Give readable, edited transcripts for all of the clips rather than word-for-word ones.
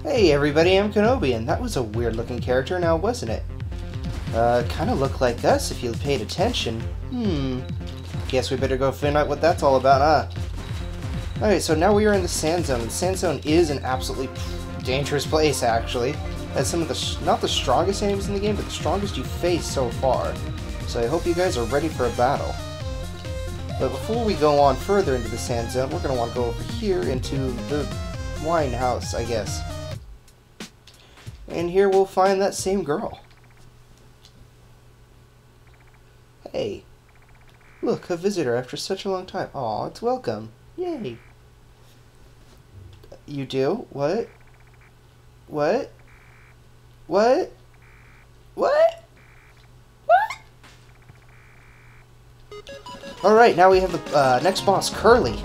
Hey everybody, I'm Kenobi, and that was a weird looking character now, wasn't it? Kinda looked like us if you paid attention. Guess we better go find out what that's all about, huh? Alright, so now we are in the Sand Zone. The Sand Zone is an absolutely dangerous place, actually. It has some of the, not the strongest enemies in the game, but the strongest you've faced so far. So I hope you guys are ready for a battle. But before we go on further into the Sand Zone, we're going to want to go over here into the wine house, I guess. And here we'll find that same girl. Hey. Look, a visitor after such a long time. Aw, it's welcome. Yay. You do? What? What? What? What? What? Alright, now we have the next boss, Curly.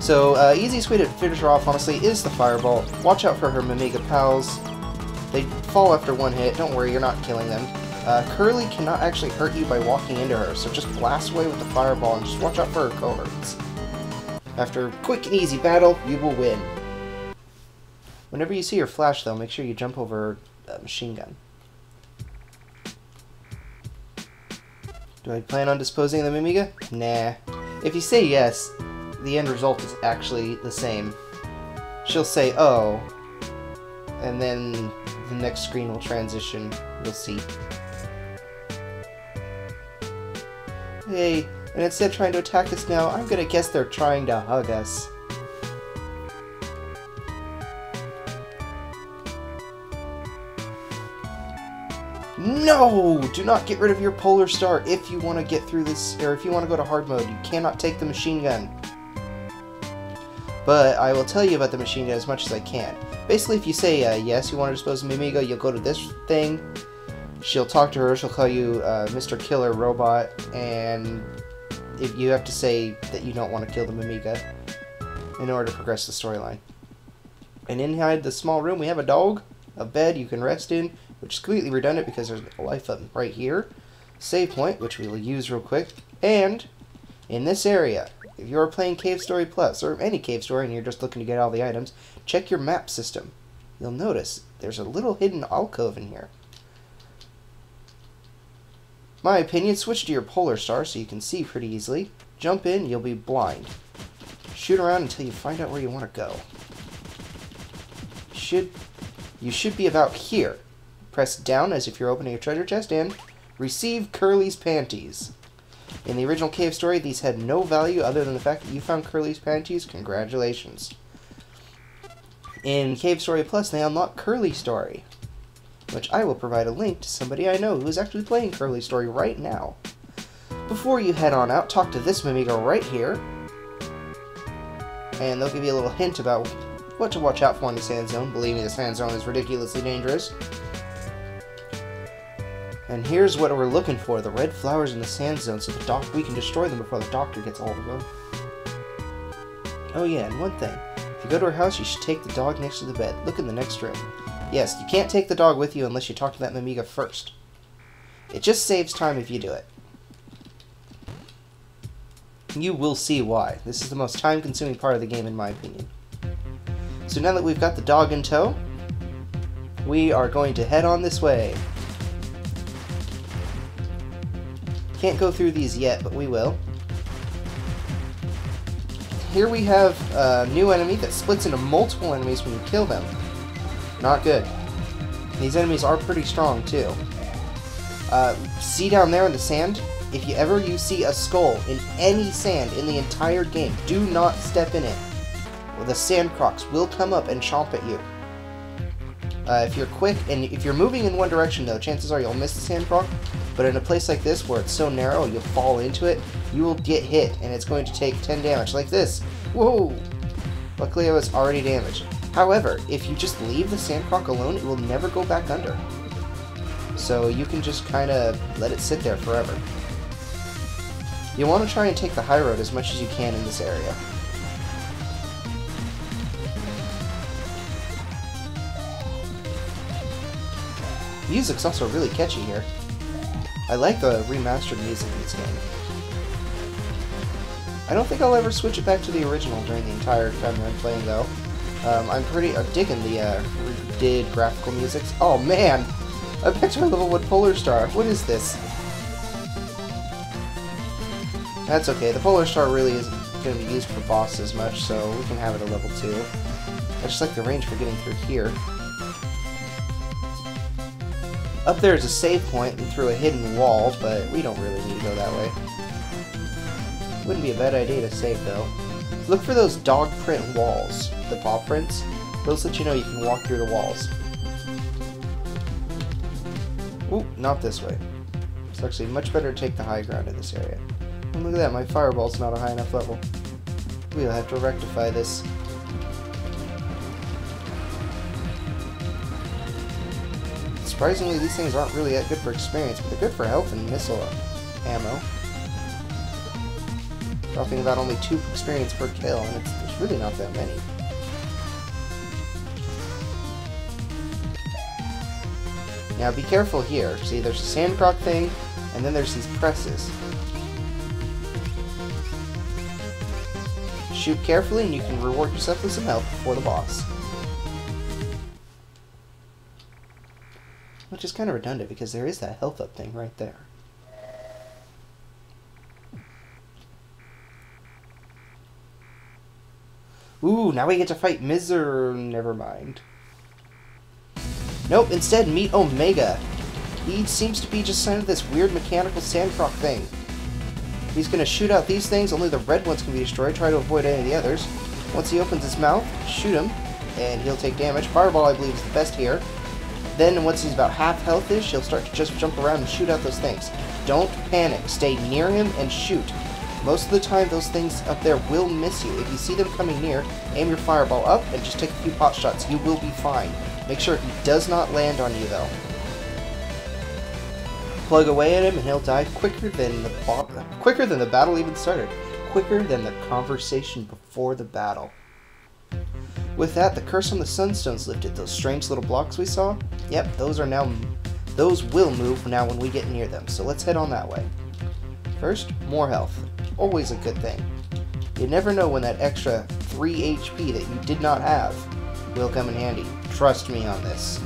So, easiest way to finish her off, honestly, is the fireball. Watch out for her Mimiga pals. They fall after one hit. Don't worry, you're not killing them. Curly cannot actually hurt you by walking into her, so just blast away with the fireball and just watch out for her cohorts. After a quick and easy battle, you will win. Whenever you see her flash, though, make sure you jump over her machine gun. Do I plan on disposing of the Mimiga? Nah. If you say yes, the end result is actually the same. She'll say, oh, and then the next screen will transition. You'll see. Hey, and instead of trying to attack us now, I'm gonna guess they're trying to hug us. No! Do not get rid of your Polar Star if you want to get through this, or if you want to go to hard mode. You cannot take the machine gun. But I will tell you about the machine gun as much as I can. Basically, if you say yes, you want to dispose of Mimiga, you'll go to this thing. She'll talk to her, she'll call you Mr. Killer Robot, and if you have to say that you don't want to kill the Mimiga in order to progress the storyline. And inside the small room, we have a dog, a bed you can rest in, which is completely redundant because there's a life button right here, save point, which we will use real quick, and in this area, if you're playing Cave Story Plus, or any Cave Story and you're just looking to get all the items, check your map system. You'll notice there's a little hidden alcove in here. My opinion, switch to your Polar Star so you can see pretty easily. Jump in, you'll be blind. Shoot around until you find out where you want to go. You should be about here. Press down as if you're opening a treasure chest and receive Curly's panties. In the original Cave Story, these had no value other than the fact that you found Curly's panties. Congratulations. In Cave Story Plus, they unlock Curly Story, which I will provide a link to somebody I know who is actually playing Curly Story right now. Before you head on out, talk to this Mimiga right here, and they'll give you a little hint about what to watch out for in the Sand Zone. Believe me, the Sand Zone is ridiculously dangerous. And here's what we're looking for, the red flowers in the Sand Zone, so we can destroy them before the doctor gets all of them. Oh yeah, and one thing. If you go to her house, you should take the dog next to the bed. Look in the next room. Yes, you can't take the dog with you unless you talk to that Mimiga first. It just saves time if you do it. You will see why. This is the most time-consuming part of the game in my opinion. So now that we've got the dog in tow, we are going to head on this way. Can't go through these yet, but we will. Here we have a new enemy that splits into multiple enemies when you kill them. Not good. These enemies are pretty strong, too. See down there in the sand? If you see a skull in any sand in the entire game, do not step in it. Or the sand crocs will come up and chomp at you. If you're quick, and if you're moving in one direction, though, chances are you'll miss the sand croc. But in a place like this, where it's so narrow, you'll fall into it, you will get hit, and it's going to take 10 damage, like this. Whoa! Luckily, I was already damaged. However, if you just leave the sand croc alone, it will never go back under. So you can just kind of let it sit there forever. You want to try and take the high road as much as you can in this area. Music's also really catchy here. I like the remastered music in this game. I don't think I'll ever switch it back to the original during the entire time I'm playing, though. I'm pretty digging the redid graphical musics. Oh man! I'm back to my level 1 Polar Star. What is this? That's okay. The Polar Star really isn't going to be used for bosses much, so we can have it at level 2. I just like the range for getting through here. Up there is a save point and through a hidden wall, but we don't really need to go that way. Wouldn't be a bad idea to save, though. Look for those dog print walls, the paw prints. Those let you know you can walk through the walls. Ooh, not this way. It's actually much better to take the high ground in this area. And look at that, my fireball's not a high enough level. We'll have to rectify this. Surprisingly, these things aren't really that good for experience, but they're good for health and missile ammo. Dropping about only 2 experience per kill, and there's really not that many. Now be careful here. See, there's a sand croc thing, and then there's these presses. Shoot carefully, and you can reward yourself with some health before the boss. Which is kind of redundant, because there is that health up thing right there. Ooh, now we get to fight never mind. Nope, instead meet Omega. He seems to be just kind of this weird mechanical sandcroc thing. He's gonna shoot out these things, only the red ones can be destroyed, try to avoid any of the others. Once he opens his mouth, shoot him, and he'll take damage. Fireball, I believe, is the best here. Then, once he's about half health-ish, he'll start to just jump around and shoot out those things. Don't panic. Stay near him and shoot. Most of the time, those things up there will miss you. If you see them coming near, aim your fireball up and just take a few pot shots. You will be fine. Make sure he does not land on you, though. Plug away at him and he'll die quicker than the battle even started. Quicker than the conversation before the battle. With that, the curse on the sunstones lifted. Those strange little blocks we saw? Yep, those will move now when we get near them. So let's head on that way. First, more health. Always a good thing. You never know when that extra 3 HP that you did not have will come in handy. Trust me on this.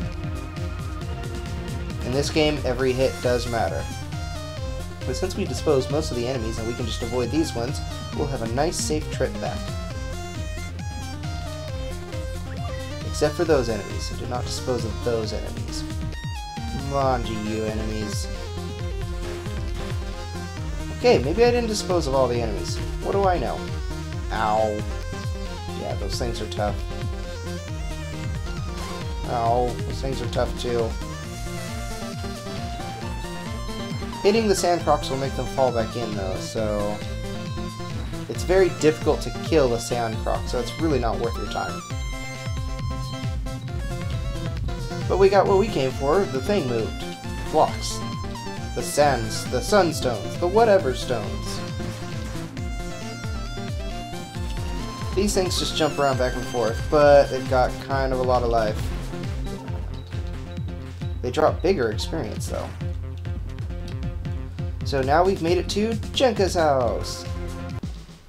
In this game, every hit does matter. But since we disposed most of the enemies and we can just avoid these ones, we'll have a nice safe trip back. Except for those enemies, so do not dispose of those enemies. Come on, you enemies. Okay, maybe I didn't dispose of all the enemies. What do I know? Ow. Yeah, those things are tough. Ow, those things are tough too. Hitting the sand crocs will make them fall back in though, so... It's very difficult to kill a sand croc, so it's really not worth your time. But we got what we came for. The thing moved. Blocks. The sands, the sunstones, the whatever stones. These things just jump around back and forth, but they've got kind of a lot of life. They drop bigger experience, though. So now we've made it to Jenka's house.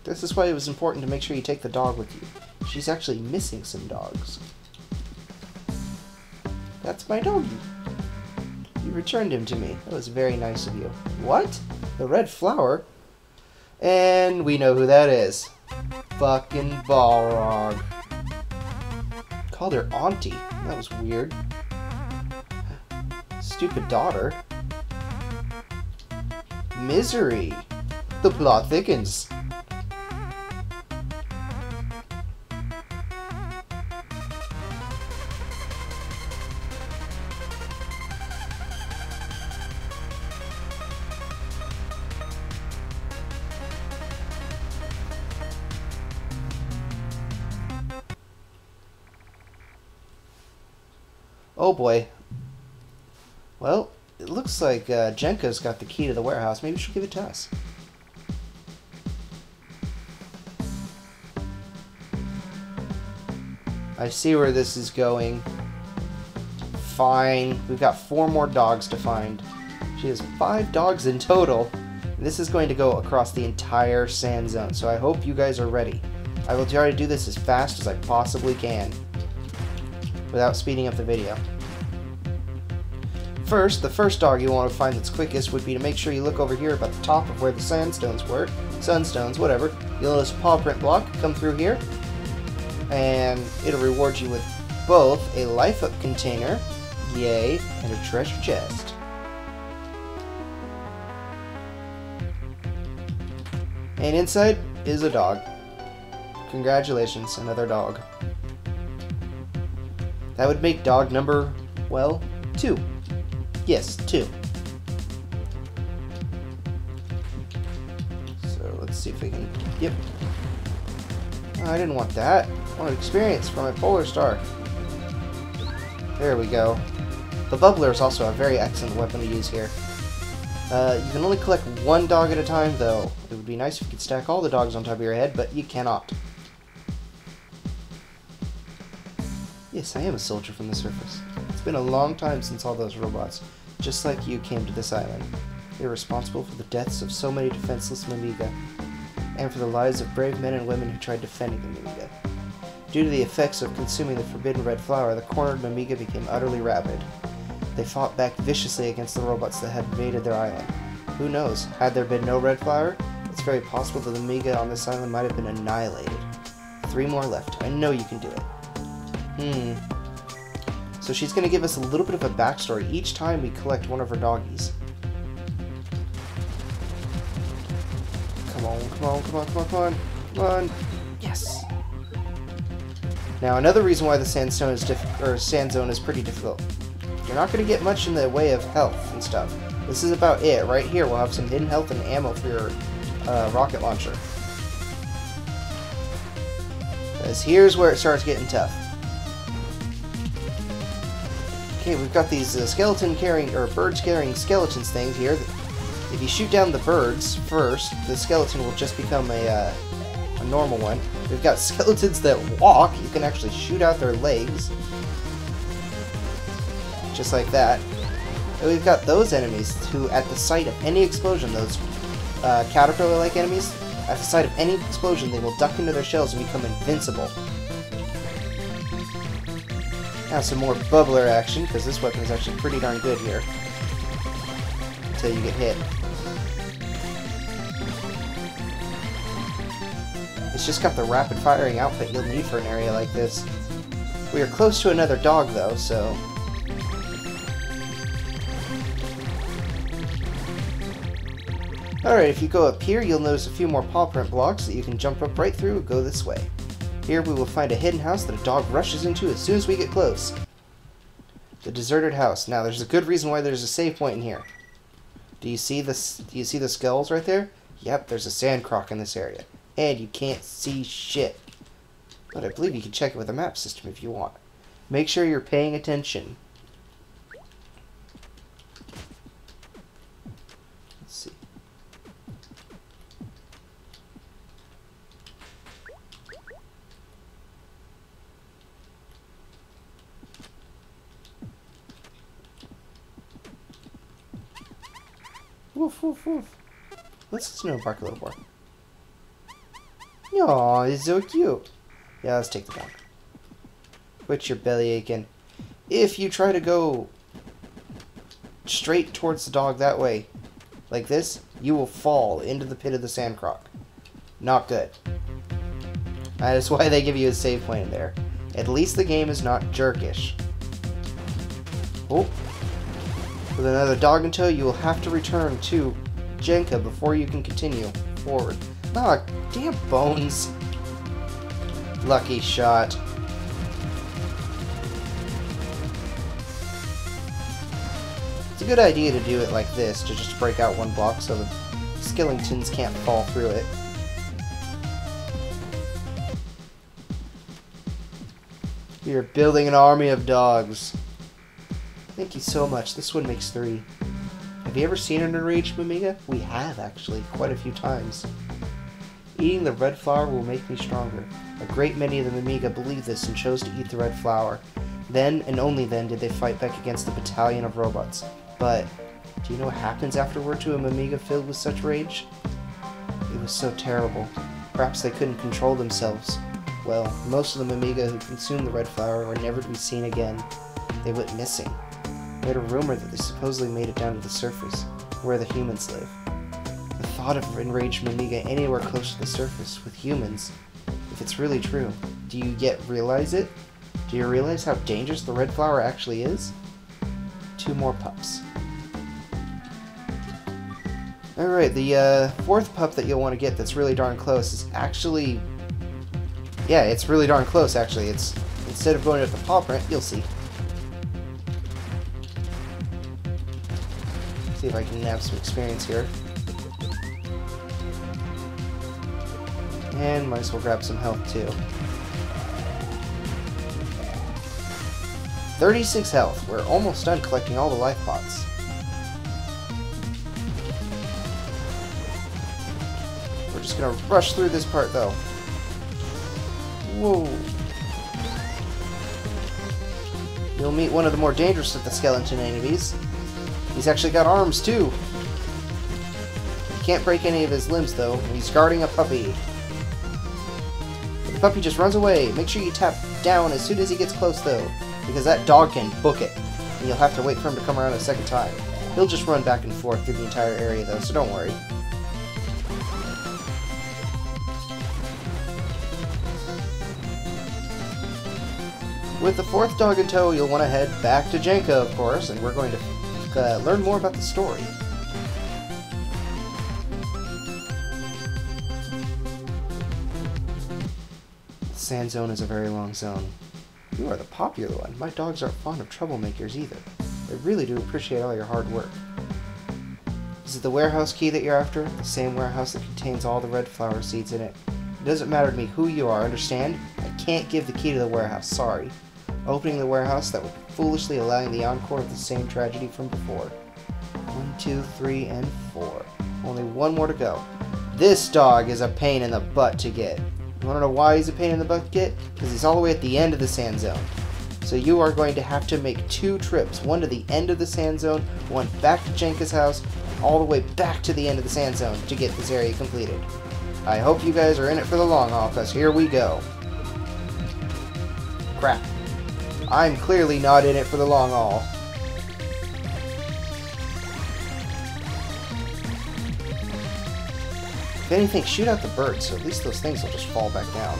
This is why it was important to make sure you take the dog with you. She's actually missing some dogs. That's my doggy. You returned him to me. That was very nice of you. What? The red flower? And we know who that is. Fucking Balrog. Called her auntie. That was weird. Stupid daughter. Misery. The plot thickens. Oh boy. Well, it looks like Jenka's got the key to the warehouse. Maybe she'll give it to us. I see where this is going. Fine. We've got 4 more dogs to find. She has 5 dogs in total. And this is going to go across the entire sand zone, so I hope you guys are ready. I will try to do this as fast as I possibly can, without speeding up the video. First, the first dog you want to find that's quickest would be to make sure you look over here about the top of where the sandstones were. Sunstones, whatever. You'll notice a paw print block come through here, and it'll reward you with both a life up container, yay, and a treasure chest. And inside is a dog. Congratulations, another dog. That would make dog number, well, 2. Yes, 2. So let's see if we can... Yep. Oh, I didn't want that. I wanted experience for my polar star. There we go. The bubbler is also a very excellent weapon to use here. You can only collect one dog at a time, though. It would be nice if you could stack all the dogs on top of your head, but you cannot. Yes, I am a soldier from the surface. It's been a long time since all those robots, just like you, came to this island. They were responsible for the deaths of so many defenseless Mimiga, and for the lives of brave men and women who tried defending the Mimiga. Due to the effects of consuming the forbidden red flower, the cornered Mimiga became utterly rabid. They fought back viciously against the robots that had invaded their island. Who knows, had there been no red flower, it's very possible that the Mimiga on this island might have been annihilated. 3 more left. I know you can do it. So she's going to give us a little bit of a backstory each time we collect one of her doggies. Come on, come on, come on, come on, come on, come on. Yes! Now, another reason why the sandstone is sand zone is pretty difficult. You're not going to get much in the way of health and stuff. This is about it. Right here, we'll have some hidden health and ammo for your rocket launcher. Because here's where it starts getting tough. Okay, we've got these birds-carrying skeletons things here. If you shoot down the birds first, the skeleton will just become a normal one. We've got skeletons that walk. You can actually shoot out their legs. Just like that. And we've got those enemies who, at the sight of any explosion, those caterpillar-like enemies, at the sight of any explosion, they will duck into their shells and become invincible. Now some more bubbler action, because this weapon is actually pretty darn good here. Until you get hit. It's just got the rapid firing outfit you'll need for an area like this. We are close to another dog though, so... Alright, if you go up here, you'll notice a few more paw print blocks that you can jump up right through and go this way. Here we will find a hidden house that a dog rushes into as soon as we get close. The deserted house. Now, there's a good reason why there's a save point in here. Do you see the skulls right there? Yep, there's a sand croc in this area. And you can't see shit. But I believe you can check it with a map system if you want. Make sure you're paying attention. Let's see. Woof, woof, woof. Let's listen to him bark a little more. Aw, he's so cute. Yeah, let's take the dog. Quit your belly aching. If you try to go straight towards the dog that way, like this, you will fall into the pit of the sand croc. Not good. That is why they give you a save point in there. At least the game is not jerkish. Oh. With another dog in tow, you will have to return to Jenka before you can continue forward. Ah, damn bones. Lucky shot. It's a good idea to do it like this, to just break out one block so the skeletons can't fall through it. We are building an army of dogs. Thank you so much. This one makes 3. Have you ever seen an enraged Mimiga? We have, actually, quite a few times. Eating the red flower will make me stronger. A great many of the Mimiga believed this and chose to eat the red flower. Then, and only then, did they fight back against the battalion of robots. But, do you know what happens afterward to a Mimiga filled with such rage? It was so terrible. Perhaps they couldn't control themselves. Well, most of the Amiga who consumed the red flower were never to be seen again. They went missing. We had a rumor that they supposedly made it down to the surface, where the humans live. The thought of enraged Amiga anywhere close to the surface with humans, if it's really true, do you yet realize it? Do you realize how dangerous the red flower actually is? 2 more pups. Alright, the 4th pup that you'll want to get that's really darn close is actually... Yeah, it's really darn close, actually. It's instead of going with the paw print, you'll see. See if I can have some experience here. And might as well grab some health, too. 36 health. We're almost done collecting all the life pots. We're just gonna rush through this part, though. Whoa. You'll meet one of the more dangerous of the skeleton enemies. He's actually got arms, too. You can't break any of his limbs, though. He's guarding a puppy. The puppy just runs away. Make sure you tap down as soon as he gets close, though, because that dog can book it, and you'll have to wait for him to come around a second time. He'll just run back and forth through the entire area, though, so don't worry. With the 4th dog in tow, you'll want to head back to Jenka, of course, and we're going to learn more about the story. The sand zone is a very long zone. You are the popular one. My dogs aren't fond of troublemakers either. They really do appreciate all your hard work. Is it the warehouse key that you're after? The same warehouse that contains all the red flower seeds in it. It doesn't matter to me who you are, understand? I can't give the key to the warehouse, sorry. Opening the warehouse, that would be foolishly allowing the encore of the same tragedy from before. 1, 2, 3, and 4. Only 1 more to go. This dog is a pain in the butt to get. You want to know why he's a pain in the butt to get? Because he's all the way at the end of the sand zone. So you are going to have to make 2 trips. One to the end of the sand zone, one back to Jenka's house, and all the way back to the end of the sand zone to get this area completed. I hope you guys are in it for the long haul, because here we go. Crap. I'm clearly not in it for the long haul. If anything, shoot out the birds, so at least those things will just fall back down.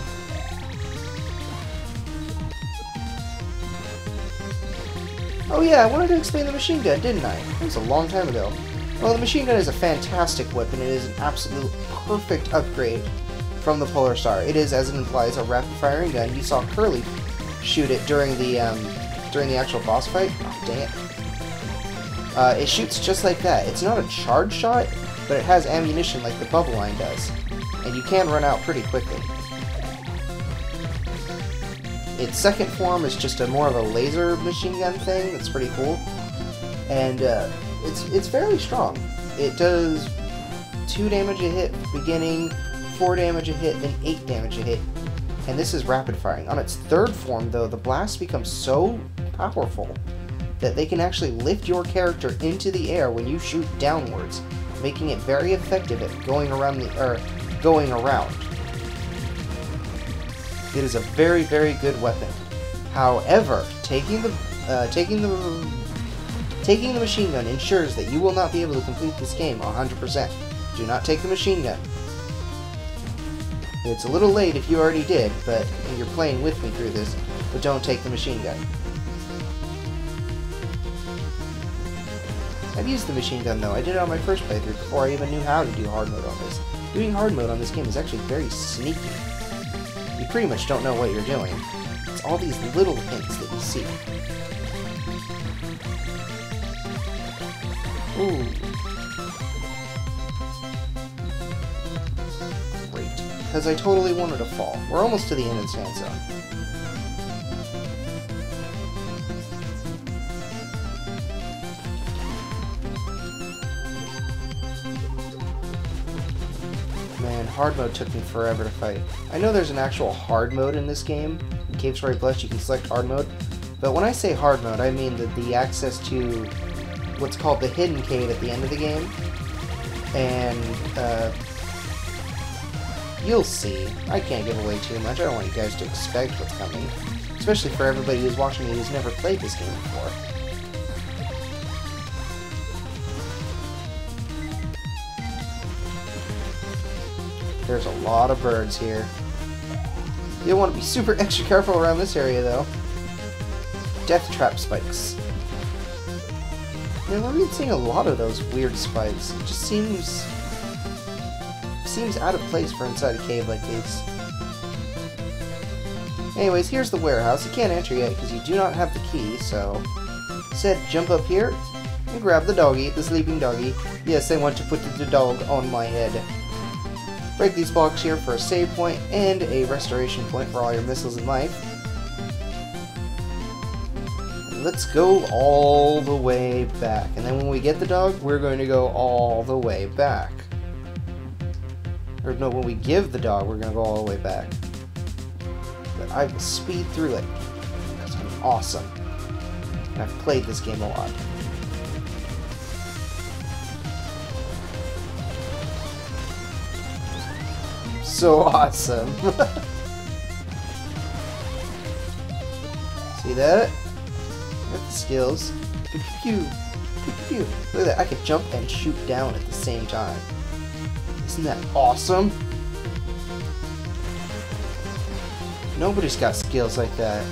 Oh yeah, I wanted to explain the machine gun, didn't I? That was a long time ago. Well, the machine gun is a fantastic weapon. It is an absolute perfect upgrade from the Polar Star. It is, as it implies, a rapid-firing gun. You saw Curly shoot it during the actual boss fight. Oh, dang it. It shoots just like that. It's not a charge shot, but it has ammunition like the bubble line does. And you can run out pretty quickly. Its second form is just more of a laser machine gun thing. That's pretty cool. And it's fairly strong. It does 2 damage a hit beginning, 4 damage a hit, then 8 damage a hit. And this is rapid firing. On its 3rd form, though, the blasts become so powerful that they can actually lift your character into the air when you shoot downwards, making it very effective at going around. It is a very, very good weapon. However, taking the machine gun ensures that you will not be able to complete this game 100%. Do not take the machine gun. It's a little late if you already did, but you're playing with me through this, but don't take the machine gun. I've used the machine gun though. I did it on my first playthrough before I even knew how to do hard mode on this. Doing hard mode on this game is actually very sneaky. You pretty much don't know what you're doing. It's all these little hints that you see. Ooh. Great. Because I totally wanted to fall. We're almost to the end of the sand zone. Man, hard mode took me forever to fight. I know there's an actual hard mode in this game. In Cave Story Plus, you can select hard mode. But when I say hard mode, I mean the access to what's called the hidden cave at the end of the game. And You'll see. I can't give away too much. I don't want you guys to expect what's coming. Especially for everybody who's watching me who's never played this game before. There's a lot of birds here. You'll want to be super extra careful around this area, though. Death trap spikes. Yeah, we're really seeing a lot of those weird spikes. It just seems out of place for inside a cave like this. Anyways, here's the warehouse. You can't enter yet because you do not have the key, so instead jump up here and grab the doggy, the sleeping doggy. Yes, I want to put the dog on my head. Break these blocks here for a save point and a restoration point for all your missiles in life. And let's go all the way back. And then when we get the dog, we're going to go all the way back. Or no, when we give the dog, we're going to go all the way back. But I will speed through it because I'm awesome. And I've played this game a lot. So awesome. See that? Got the skills. Pew pew pew pew. Look at that. I could jump and shoot down at the same time. Isn't that awesome? Nobody's got skills like that.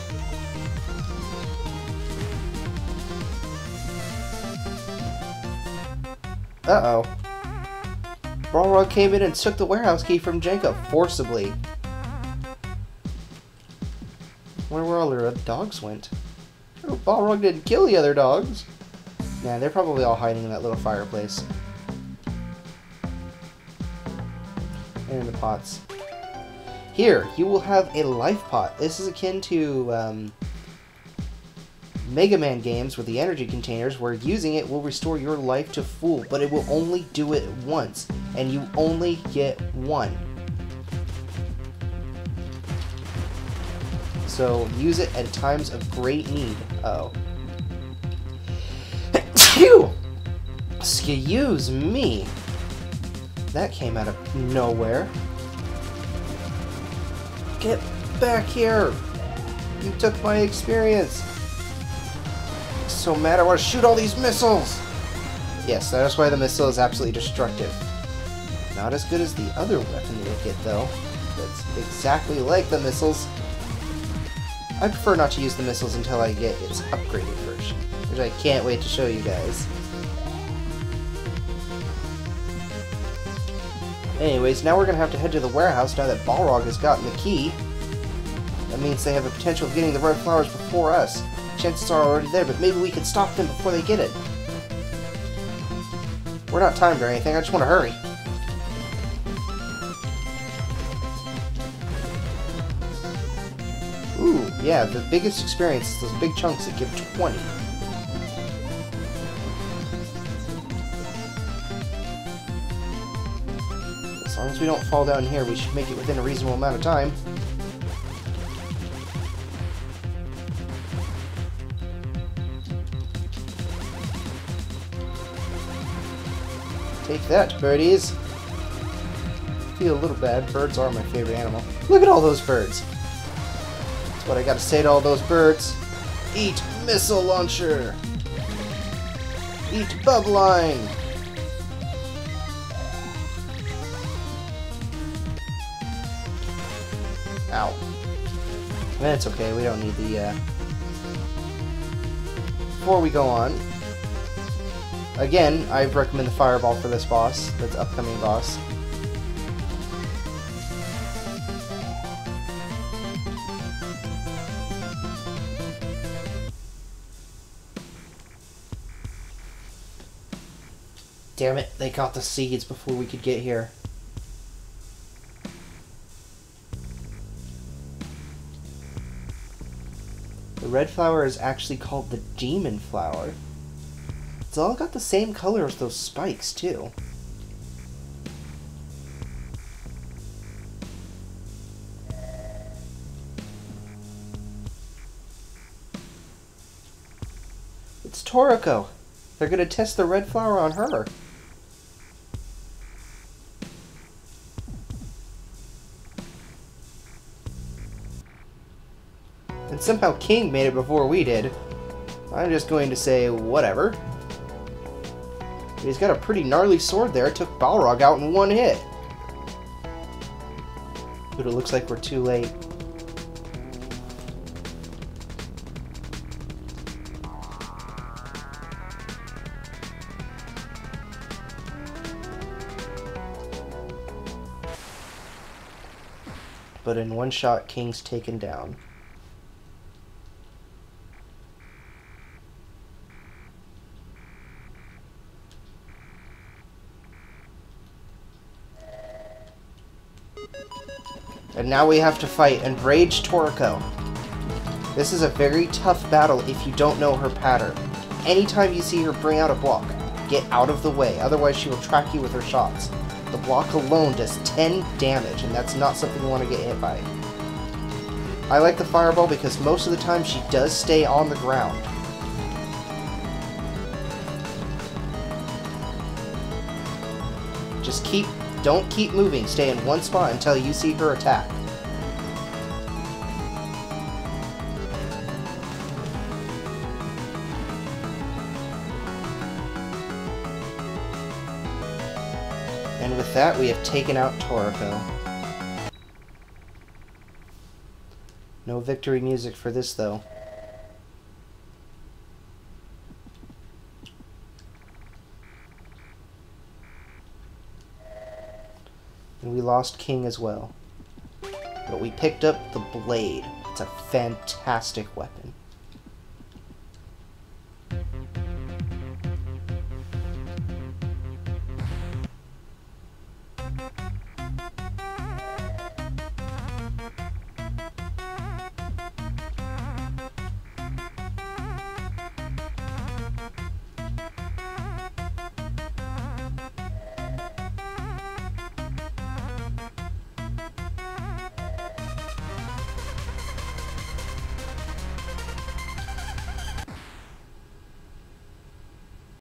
Uh-oh. Balrog came in and took the warehouse key from Jacob forcibly. Wonder where all the other dogs went. Oh, Balrog didn't kill the other dogs. Nah, they're probably all hiding in that little fireplace. And in the pots. Here, you will have a life pot. This is akin to Mega Man games with the energy containers, where using it will restore your life to full, but it will only do it once, and you only get one. So use it at times of great need. Uh-oh. Excuse me. That came out of nowhere. Get back here! You took my experience! I'm so mad, I want to shoot all these missiles! Yes, that is why the missile is absolutely destructive. Not as good as the other weapon you'll get, though. That's exactly like the missiles. I prefer not to use the missiles until I get its upgraded version, which I can't wait to show you guys. Anyways, now we're going to have to head to the warehouse now that Balrog has gotten the key. That means they have a potential of getting the red flowers before us. Chances are already there, but maybe we can stop them before they get it. We're not timed or anything, I just want to hurry. Ooh, yeah, the biggest experience is those big chunks that give 20. As long as we don't fall down here, we should make it within a reasonable amount of time. Take that, birdies! I feel a little bad. Birds are my favorite animal. Look at all those birds! That's what I gotta say to all those birds. Eat missile launcher! Eat bubline! Ow. That's okay, we don't need the, Before we go on, again, I recommend the fireball for this boss, this upcoming boss. Damn it, they got the seeds before we could get here. The red flower is actually called the demon flower. It's all got the same color as those spikes, too. It's Toriko. They're gonna test the red flower on her. And somehow King made it before we did. I'm just going to say, whatever. He's got a pretty gnarly sword there. It took Balrog out in one hit. But it looks like we're too late. But in one shot, King's taken down. And now we have to fight Enraged Toriko. This is a very tough battle if you don't know her pattern. Anytime you see her bring out a block, get out of the way, otherwise she will track you with her shots. The block alone does 10 damage, and that's not something you want to get hit by. I like the fireball because most of the time she does stay on the ground. Just don't keep moving, stay in one spot until you see her attack. And with that, we have taken out Toriko. No victory music for this, though. And we lost King as well. But we picked up the blade. It's a fantastic weapon.